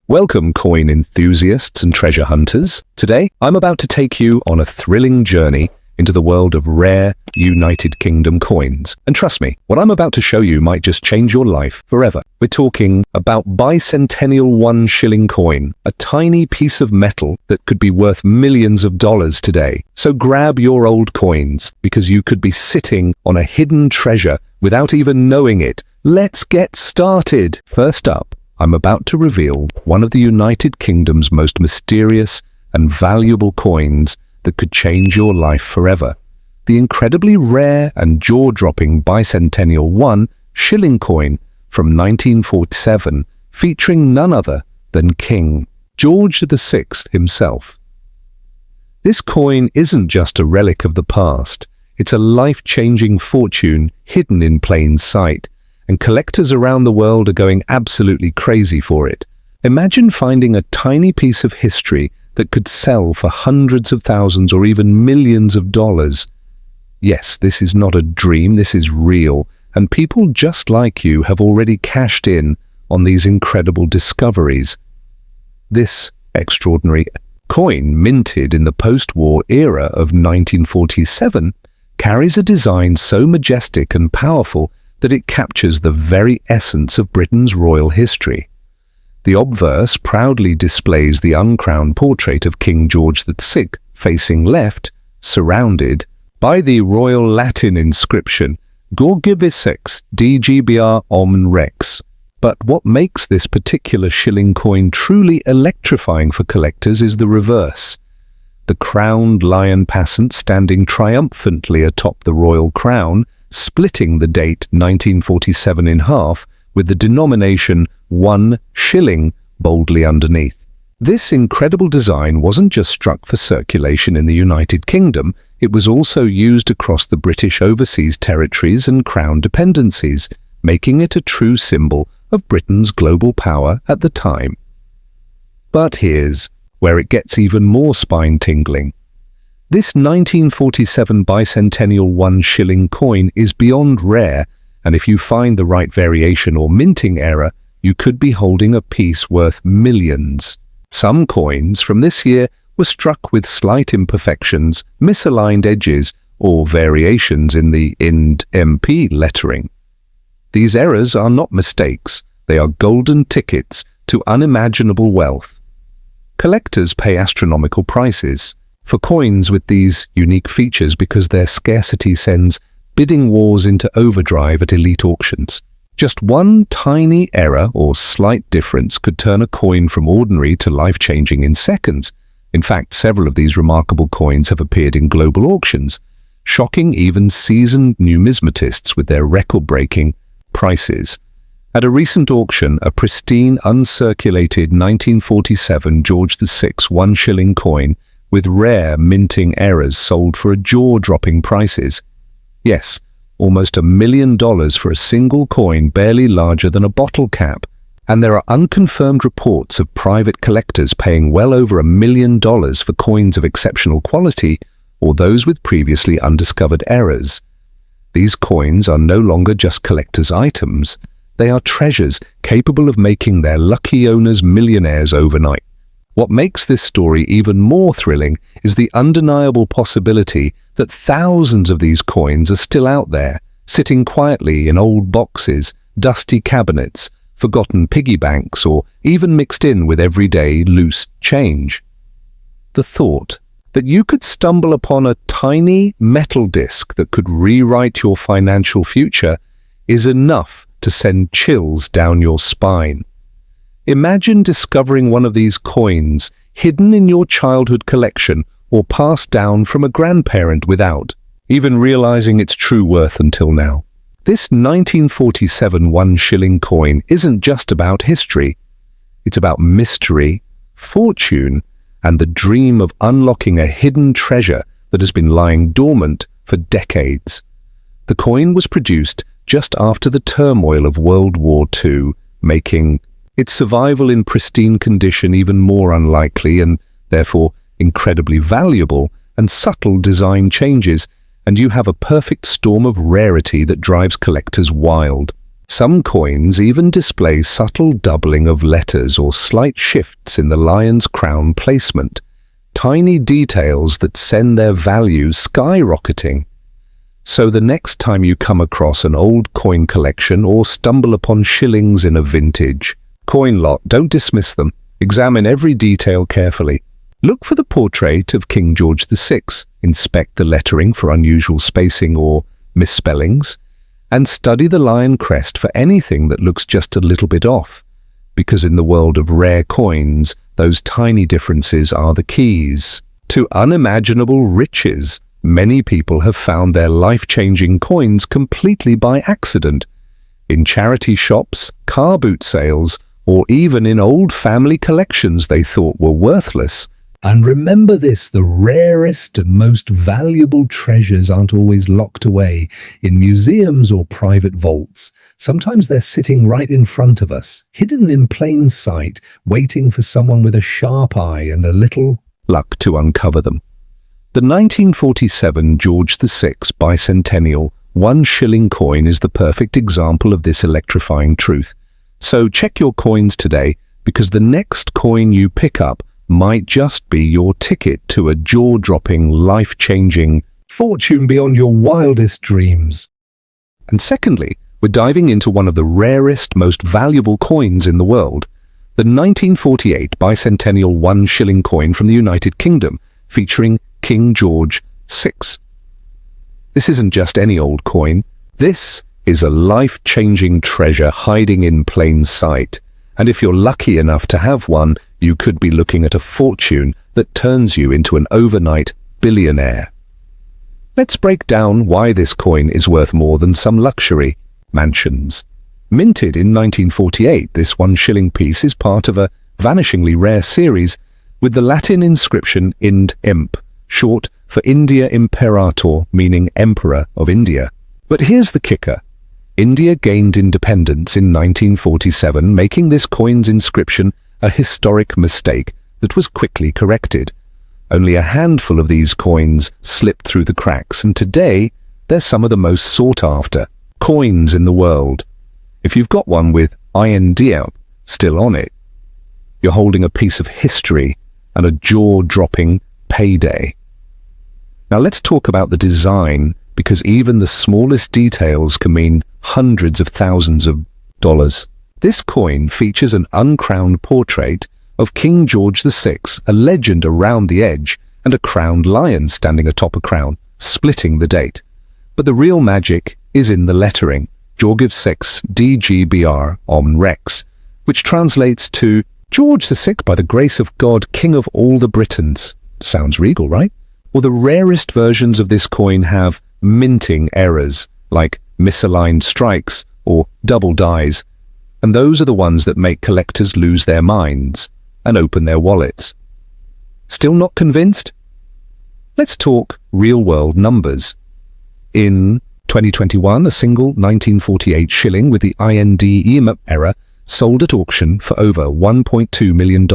Welcome, coin enthusiasts and treasure hunters. Today, I'm about to take you on a thrilling journey into the world of rare United Kingdom coins. And trust me, what I'm about to show you might just change your life forever. We're talking about bicentennial 1 shilling coin, a tiny piece of metal that could be worth millions of dollars today. So grab your old coins, because you could be sitting on a hidden treasure without even knowing it. Let's get started. First up, I'm about to reveal one of the United Kingdom's most mysterious and valuable coins that could change your life forever. The incredibly rare and jaw-dropping bicentennial 1 shilling coin from 1947, featuring none other than King George VI himself. This coin isn't just a relic of the past, it's a life-changing fortune hidden in plain sight, and collectors around the world are going absolutely crazy for it. Imagine finding a tiny piece of history that could sell for hundreds of thousands or even millions of dollars. Yes, this is not a dream, this is real, and people just like you have already cashed in on these incredible discoveries. This extraordinary coin, minted in the post-war era of 1947, carries a design so majestic and powerful that it captures the very essence of Britain's royal history. The obverse proudly displays the uncrowned portrait of King George VI facing left, surrounded by the royal Latin inscription Gorgivissex DGBR Omn Rex. But what makes this particular shilling coin truly electrifying for collectors is the reverse. The crowned lion passant standing triumphantly atop the royal crown, splitting the date 1947 in half, with the denomination 1 shilling boldly underneath. This incredible design wasn't just struck for circulation in the United Kingdom, it was also used across the British overseas territories and crown dependencies, making it a true symbol of Britain's global power at the time. But here's where it gets even more spine-tingling. This 1947 bicentennial 1 shilling coin is beyond rare, and if you find the right variation or minting error, you could be holding a piece worth millions. Some coins from this year were struck with slight imperfections, misaligned edges, or variations in the IND MP lettering. These errors are not mistakes, they are golden tickets to unimaginable wealth. Collectors pay astronomical prices for coins with these unique features because their scarcity sends bidding wars into overdrive at elite auctions. Just one tiny error or slight difference could turn a coin from ordinary to life-changing in seconds. In fact, several of these remarkable coins have appeared in global auctions, shocking even seasoned numismatists with their record-breaking prices. At a recent auction, a pristine, uncirculated 1947 George VI 1 shilling coin with rare minting errors sold for jaw-dropping prices. Yes, almost $1 million for a single coin barely larger than a bottle cap, and there are unconfirmed reports of private collectors paying well over $1 million for coins of exceptional quality or those with previously undiscovered errors. These coins are no longer just collectors' items, they are treasures capable of making their lucky owners millionaires overnight. What makes this story even more thrilling is the undeniable possibility that thousands of these coins are still out there, sitting quietly in old boxes, dusty cabinets, forgotten piggy banks, or even mixed in with everyday loose change. The thought that you could stumble upon a tiny metal disc that could rewrite your financial future is enough to send chills down your spine. Imagine discovering one of these coins hidden in your childhood collection or passed down from a grandparent without even realizing its true worth until now. This 1947 1 shilling coin isn't just about history. It's about mystery, fortune, and the dream of unlocking a hidden treasure that has been lying dormant for decades. The coin was produced just after the turmoil of World War II, making its survival in pristine condition even more unlikely and, therefore, incredibly valuable, and subtle design changes, and you have a perfect storm of rarity that drives collectors wild. Some coins even display subtle doubling of letters or slight shifts in the lion's crown placement, tiny details that send their value skyrocketing. So the next time you come across an old coin collection or stumble upon shillings in a vintage coin lot, don't dismiss them. Examine every detail carefully. Look for the portrait of King George VI. Inspect the lettering for unusual spacing or misspellings, and study the lion crest for anything that looks just a little bit off, because in the world of rare coins, those tiny differences are the keys to unimaginable riches. Many people have found their life-changing coins completely by accident, in charity shops, car boot sales, or even in old family collections they thought were worthless. And remember this, the rarest and most valuable treasures aren't always locked away in museums or private vaults. Sometimes they're sitting right in front of us, hidden in plain sight, waiting for someone with a sharp eye and a little luck to uncover them. The 1947 George VI bicentennial One Shilling coin is the perfect example of this electrifying truth. So check your coins today, because the next coin you pick up might just be your ticket to a jaw-dropping, life-changing fortune beyond your wildest dreams. And secondly, we're diving into one of the rarest, most valuable coins in the world, the 1948 bicentennial One Shilling coin from the United Kingdom, featuring King George VI. This isn't just any old coin. This is a life-changing treasure hiding in plain sight. And if you're lucky enough to have one, you could be looking at a fortune that turns you into an overnight billionaire. Let's break down why this coin is worth more than some luxury mansions. Minted in 1948, this One Shilling piece is part of a vanishingly rare series with the Latin inscription Ind Imp, short for India Imperator, meaning Emperor of India. But here's the kicker. India gained independence in 1947, making this coin's inscription a historic mistake that was quickly corrected. Only a handful of these coins slipped through the cracks, and today they're some of the most sought-after coins in the world. If you've got one with IND still on it, you're holding a piece of history and a jaw-dropping payday. Now let's talk about the design, because even the smallest details can mean hundreds of thousands of dollars. This coin features an uncrowned portrait of King George VI, a legend around the edge, and a crowned lion standing atop a crown, splitting the date. But the real magic is in the lettering, George VI DGBR Om Rex, which translates to George VI by the grace of God, King of all the Britons. Sounds regal, right? Well, the rarest versions of this coin have minting errors, like misaligned strikes or double dies, and those are the ones that make collectors lose their minds and open their wallets. Still not convinced? Let's talk real-world numbers. In 2021, a single 1948 shilling with the IND EMAP error sold at auction for over $1.2 million.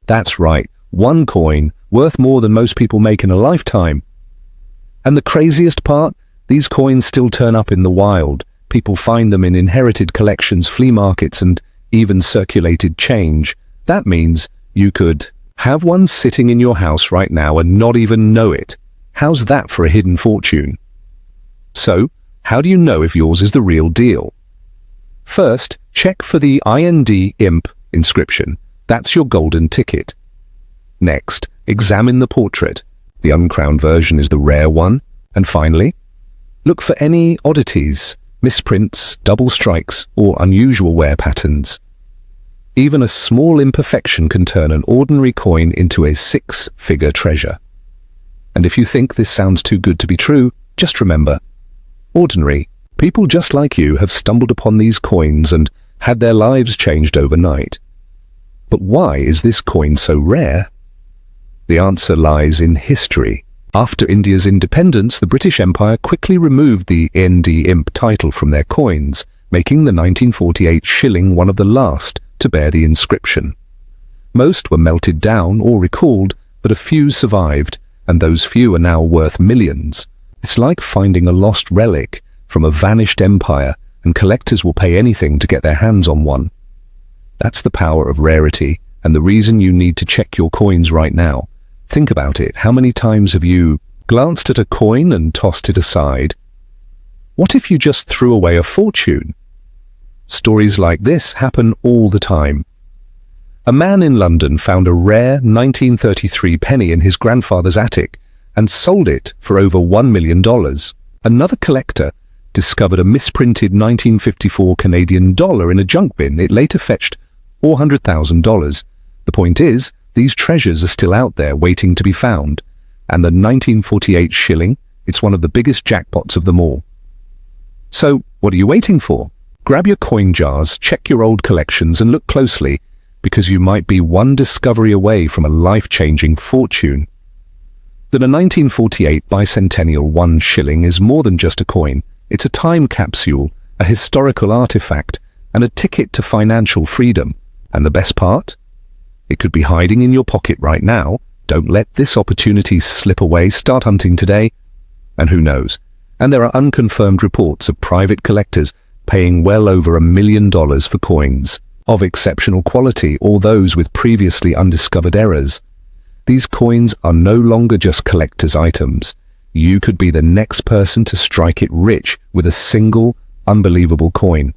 That's right, one coin worth more than most people make in a lifetime. And the craziest part? These coins still turn up in the wild. People find them in inherited collections, flea markets, and even circulated change. That means you could have one sitting in your house right now and not even know it. How's that for a hidden fortune? So, how do you know if yours is the real deal? First, check for the IND Imp inscription. That's your golden ticket. Next, examine the portrait. The uncrowned version is the rare one. And finally, look for any oddities, misprints, double strikes, or unusual wear patterns. Even a small imperfection can turn an ordinary coin into a six-figure treasure. And if you think this sounds too good to be true, just remember, ordinary people just like you have stumbled upon these coins and had their lives changed overnight. But why is this coin so rare? The answer lies in history. After India's independence, the British Empire quickly removed the ND Imp title from their coins, making the 1948 shilling one of the last to bear the inscription. Most were melted down or recalled, but a few survived, and those few are now worth millions. It's like finding a lost relic from a vanished empire and collectors will pay anything to get their hands on one. That's the power of rarity, and the reason you need to check your coins right now. Think about it. How many times have you glanced at a coin and tossed it aside? What if you just threw away a fortune? Stories like this happen all the time. A man in London found a rare 1933 penny in his grandfather's attic and sold it for over $1 million. Another collector discovered a misprinted 1954 Canadian dollar in a junk bin. It later fetched $400,000. The point is, these treasures are still out there waiting to be found. And the 1948 shilling, it's one of the biggest jackpots of them all. So, what are you waiting for? Grab your coin jars, check your old collections, and look closely, because you might be one discovery away from a life-changing fortune. The 1948 bicentennial 1 shilling is more than just a coin. It's a time capsule, a historical artifact, and a ticket to financial freedom. And the best part? It could be hiding in your pocket right now. Don't let this opportunity slip away. Start hunting today. And who knows? And there are unconfirmed reports of private collectors paying well over $1 million for coins of exceptional quality or those with previously undiscovered errors. These coins are no longer just collector's items. You could be the next person to strike it rich with a single, unbelievable coin.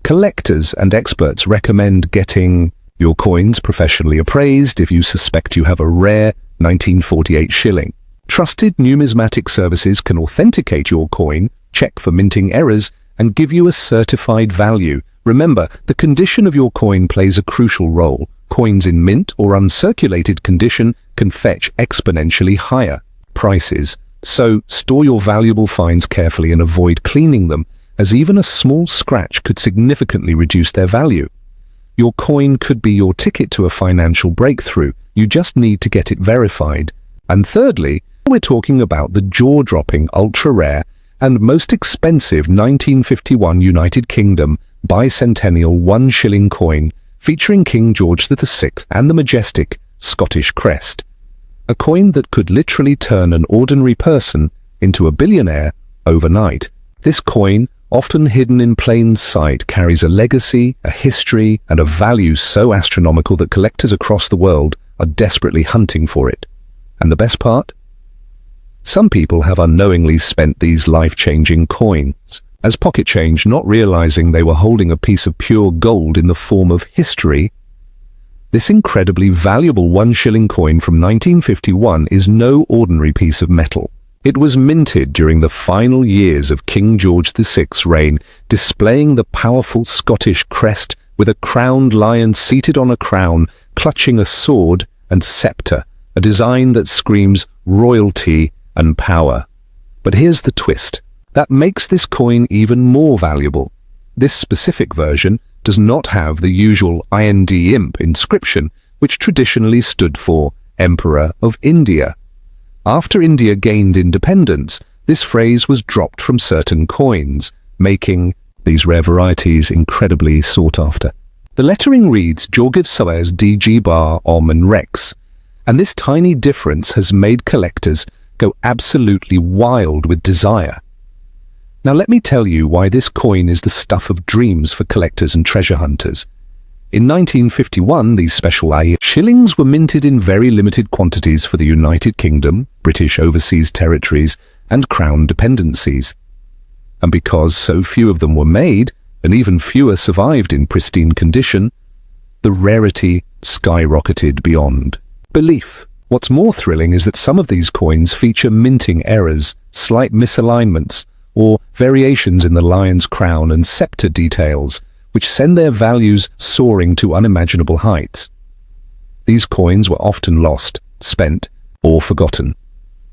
Collectors and experts recommend getting your coins professionally appraised if you suspect you have a rare 1948 shilling. Trusted numismatic services can authenticate your coin, check for minting errors, and give you a certified value. Remember, the condition of your coin plays a crucial role. Coins in mint or uncirculated condition can fetch exponentially higher prices. So, store your valuable finds carefully and avoid cleaning them, as even a small scratch could significantly reduce their value. Your coin could be your ticket to a financial breakthrough. You just need to get it verified. And thirdly, we're talking about the jaw-dropping, ultra-rare, and most expensive 1951 United Kingdom bicentennial 1 shilling coin featuring King George VI and the majestic Scottish crest. A coin that could literally turn an ordinary person into a billionaire overnight. This coin, often hidden in plain sight, carries a legacy, a history, and a value so astronomical that collectors across the world are desperately hunting for it. And the best part? Some people have unknowingly spent these life-changing coins as pocket change, not realizing they were holding a piece of pure gold in the form of history. This incredibly valuable 1 shilling coin from 1951 is no ordinary piece of metal. It was minted during the final years of King George VI's reign, displaying the powerful Scottish crest with a crowned lion seated on a crown, clutching a sword and scepter, a design that screams royalty and power. But here's the twist. That makes this coin even more valuable. This specific version does not have the usual IND inscription, which traditionally stood for Emperor of India. After India gained independence, this phrase was dropped from certain coins, making these rare varieties incredibly sought after. The lettering reads Jorgiv Soez DG Bar Om and Rex, and this tiny difference has made collectors go absolutely wild with desire. Now let me tell you why this coin is the stuff of dreams for collectors and treasure hunters. In 1951, these special shillings were minted in very limited quantities for the United Kingdom, British overseas territories, and Crown dependencies. And because so few of them were made, and even fewer survived in pristine condition, the rarity skyrocketed beyond belief. What's more thrilling is that some of these coins feature minting errors, slight misalignments, or variations in the lion's crown and scepter details, which send their values soaring to unimaginable heights. These coins were often lost, spent, or forgotten.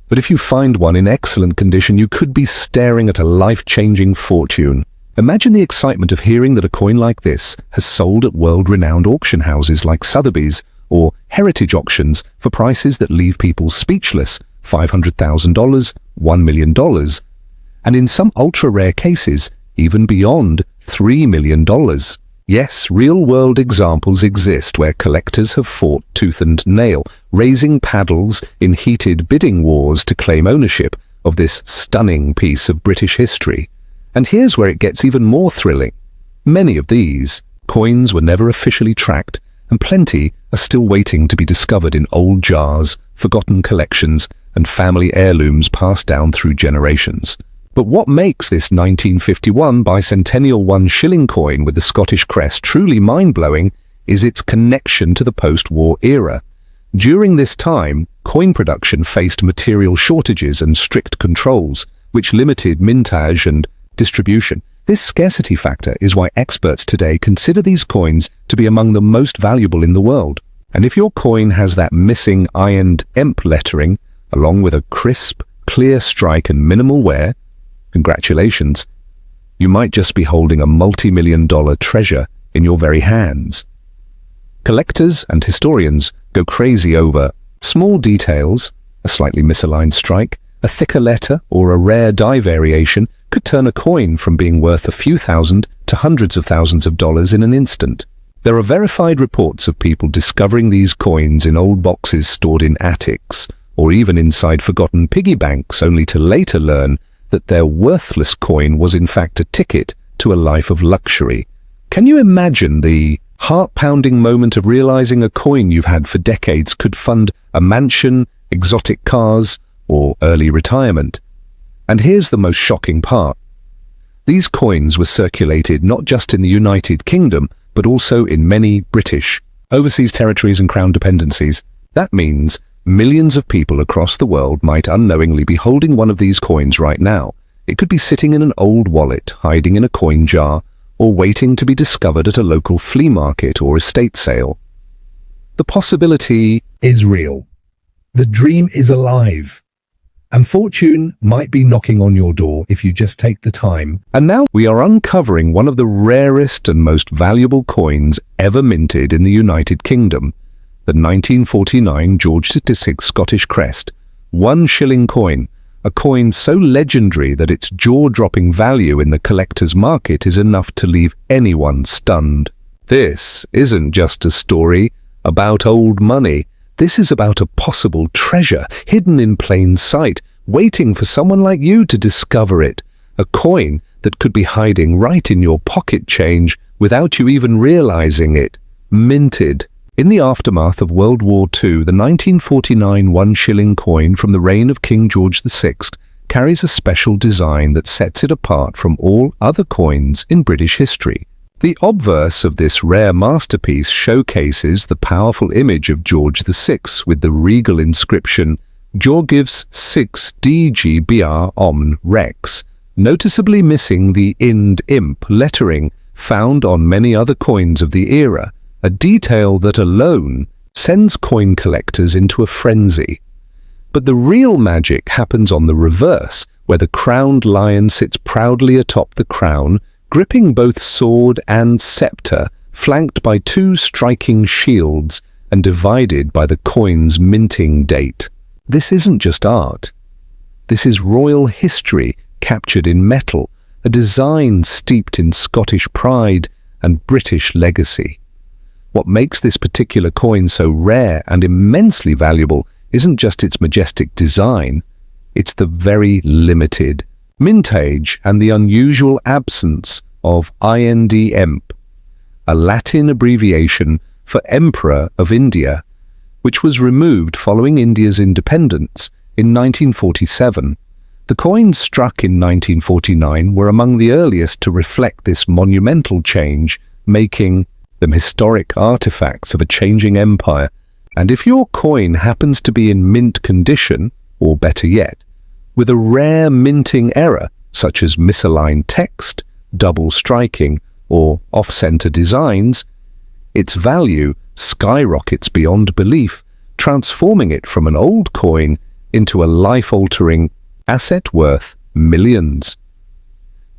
But if you find one in excellent condition, you could be staring at a life-changing fortune. Imagine the excitement of hearing that a coin like this has sold at world-renowned auction houses like Sotheby's or heritage auctions for prices that leave people speechless: $500,000, $1 million, and in some ultra-rare cases, even beyond $3 million. Yes, real-world examples exist where collectors have fought tooth and nail, raising paddles in heated bidding wars to claim ownership of this stunning piece of British history. And here's where it gets even more thrilling. Many of these coins were never officially tracked, and plenty are still waiting to be discovered in old jars, forgotten collections, and family heirlooms passed down through generations. But what makes this 1951 bicentennial 1 shilling coin with the Scottish crest truly mind-blowing is its connection to the post-war era. During this time, coin production faced material shortages and strict controls, which limited mintage and distribution. This scarcity factor is why experts today consider these coins to be among the most valuable in the world. And if your coin has that missing ironed EMP lettering, along with a crisp, clear strike and minimal wear, congratulations, you might just be holding a multi-million-dollar treasure in your very hands. Collectors and historians go crazy over small details. A slightly misaligned strike, a thicker letter, or a rare die variation could turn a coin from being worth a few thousand to hundreds of thousands of dollars in an instant. There are verified reports of people discovering these coins in old boxes stored in attics, or even inside forgotten piggy banks, only to later learn that their worthless coin was in fact a ticket to a life of luxury. Can you imagine the heart-pounding moment of realizing a coin you've had for decades could fund a mansion, exotic cars, or early retirement? And here's the most shocking part. These coins were circulated not just in the United Kingdom, but also in many British, overseas territories and crown dependencies. That means millions of people across the world might unknowingly be holding one of these coins right now. It could be sitting in an old wallet, hiding in a coin jar, or waiting to be discovered at a local flea market or estate sale. The possibility is real. The dream is alive. And fortune might be knocking on your door if you just take the time. And now we are uncovering one of the rarest and most valuable coins ever minted in the United Kingdom. The 1949 George VI Scottish crest, 1 shilling coin, a coin so legendary that its jaw-dropping value in the collector's market is enough to leave anyone stunned. This isn't just a story about old money. This is about a possible treasure hidden in plain sight, waiting for someone like you to discover it. A coin that could be hiding right in your pocket change without you even realizing it. Minted. In the aftermath of World War II, the 1949 1 shilling coin from the reign of King George VI carries a special design that sets it apart from all other coins in British history. The obverse of this rare masterpiece showcases the powerful image of George VI with the regal inscription Georgius 6 DGBR Omn Rex, noticeably missing the ind imp lettering found on many other coins of the era, a detail that alone sends coin collectors into a frenzy. But the real magic happens on the reverse, where the crowned lion sits proudly atop the crown, gripping both sword and scepter, flanked by 2 striking shields and divided by the coin's minting date. This isn't just art. This is royal history captured in metal, a design steeped in Scottish pride and British legacy. What makes this particular coin so rare and immensely valuable isn't just its majestic design, it's the very limited mintage and the unusual absence of IND-EMP, a Latin abbreviation for Emperor of India, which was removed following India's independence in 1947. The coins struck in 1949 were among the earliest to reflect this monumental change, making them historic artifacts of a changing empire. And if your coin happens to be in mint condition, or better yet, with a rare minting error, such as misaligned text, double striking, or off-center designs, its value skyrockets beyond belief, transforming it from an old coin into a life-altering asset worth millions.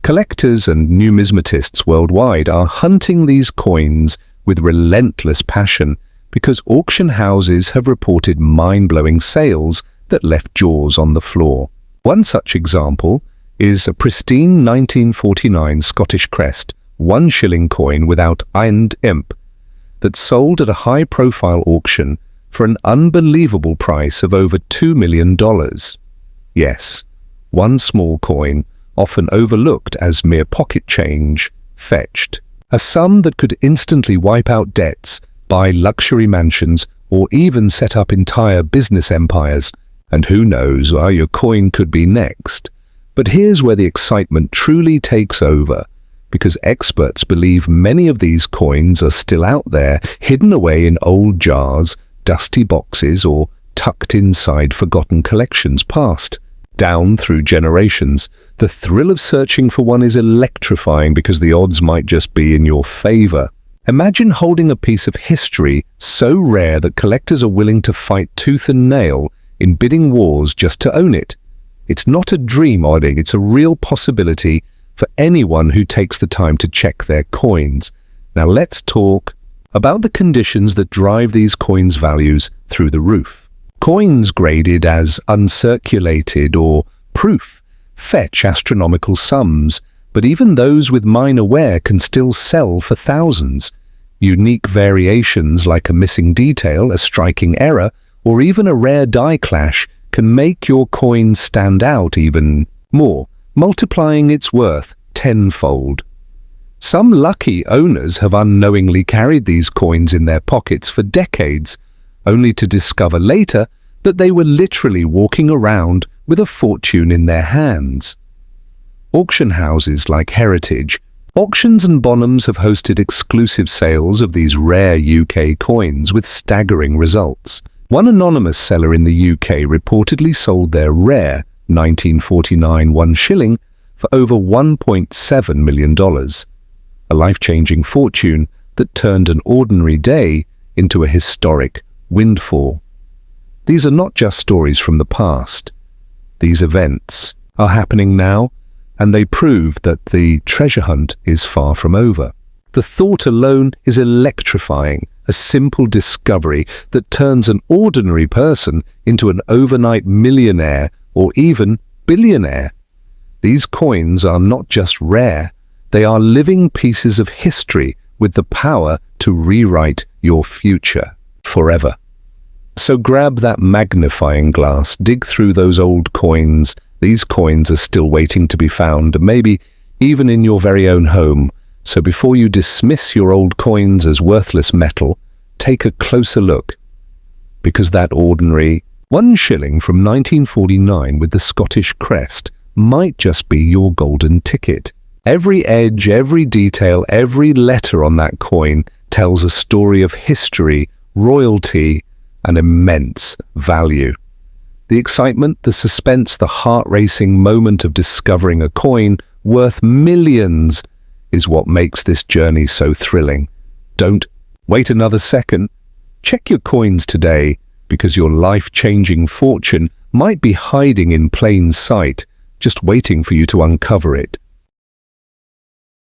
Collectors and numismatists worldwide are hunting these coins with relentless passion because auction houses have reported mind-blowing sales that left jaws on the floor. One such example is a pristine 1949 Scottish crest, 1 shilling coin without IND-EMP, that sold at a high-profile auction for an unbelievable price of over $2 million. Yes, one small coin often overlooked as mere pocket change, fetched. A sum that could instantly wipe out debts, buy luxury mansions, or even set up entire business empires. And who knows where your coin could be next. But here's where the excitement truly takes over, because experts believe many of these coins are still out there, hidden away in old jars, dusty boxes, or tucked inside forgotten collections passed down through generations. The thrill of searching for one is electrifying because the odds might just be in your favor. Imagine holding a piece of history so rare that collectors are willing to fight tooth and nail in bidding wars just to own it. It's not a dream, Odding, it's a real possibility for anyone who takes the time to check their coins. Now let's talk about the conditions that drive these coins' values through the roof. Coins graded as uncirculated or proof fetch astronomical sums, but even those with minor wear can still sell for thousands. Unique variations like a missing detail, a striking error, or even a rare die clash can make your coin stand out even more, multiplying its worth tenfold. Some lucky owners have unknowingly carried these coins in their pockets for decades, only to discover later that they were literally walking around with a fortune in their hands. Auction houses like Heritage, Auctions and Bonhams have hosted exclusive sales of these rare UK coins with staggering results. One anonymous seller in the UK reportedly sold their rare 1949 One Shilling for over $1.7 million, a life-changing fortune that turned an ordinary day into a historic windfall. These are not just stories from the past. These events are happening now, and they prove that the treasure hunt is far from over. The thought alone is electrifying, a simple discovery that turns an ordinary person into an overnight millionaire or even billionaire. These coins are not just rare, they are living pieces of history with the power to rewrite your future forever. So grab that magnifying glass, dig through those old coins. These coins are still waiting to be found, maybe even in your very own home. So before you dismiss your old coins as worthless metal, take a closer look. Because that ordinary One Shilling from 1949 with the Scottish crest might just be your golden ticket. Every edge, every detail, every letter on that coin tells a story of history, royalty, and immense value. The excitement, the suspense, the heart-racing moment of discovering a coin worth millions is what makes this journey so thrilling. Don't wait another second. Check your coins today, because your life-changing fortune might be hiding in plain sight, just waiting for you to uncover it.